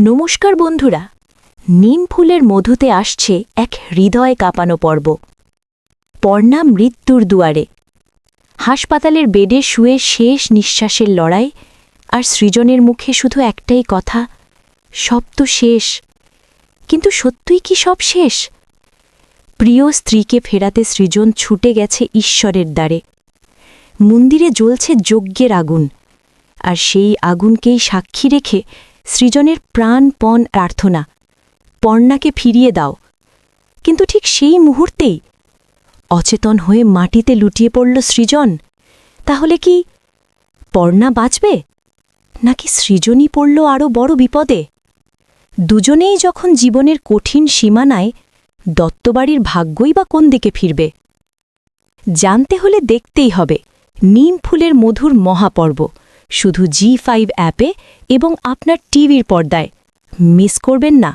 নমস্কার বন্ধুরা, নিম ফুলের মধুতে আসছে এক হৃদয় কাঁপানো পর্ব। পর্ণা মৃত্যুর দুয়ারে। হাসপাতালের বেডে শুয়ে শেষ নিঃশ্বাসের লড়াই, আর সৃজনের মুখে শুধু একটাই কথা, সব তো শেষ। কিন্তু সত্যই কি সব শেষ? প্রিয় স্ত্রীকে ফেরাতে সৃজন ছুটে গেছে ঈশ্বরের দ্বারে। মন্দিরে জ্বলছে যজ্ঞের আগুন, আর সেই আগুনকেই সাক্ষী রেখে সৃজনের প্রাণপণ প্রার্থনা, পর্ণাকে ফিরিয়ে দাও। কিন্তু ঠিক সেই মুহূর্তেই অচেতন হয়ে মাটিতে লুটিয়ে পড়ল সৃজন। তাহলে কি পর্ণা বাঁচবে, নাকি সৃজনই পড়ল আরও বড় বিপদে? দুজনেই যখন জীবনের কঠিন সীমানায়, দত্তবাড়ির ভাগ্যই বা কোন দিকে ফিরবে? জানতে হলে দেখতেই হবে নিম ফুলের মধুর মহাপর্ব, শুধু জি5 অ্যাপে এবং আপনার টিভির পর্দায়। মিস করবেন না।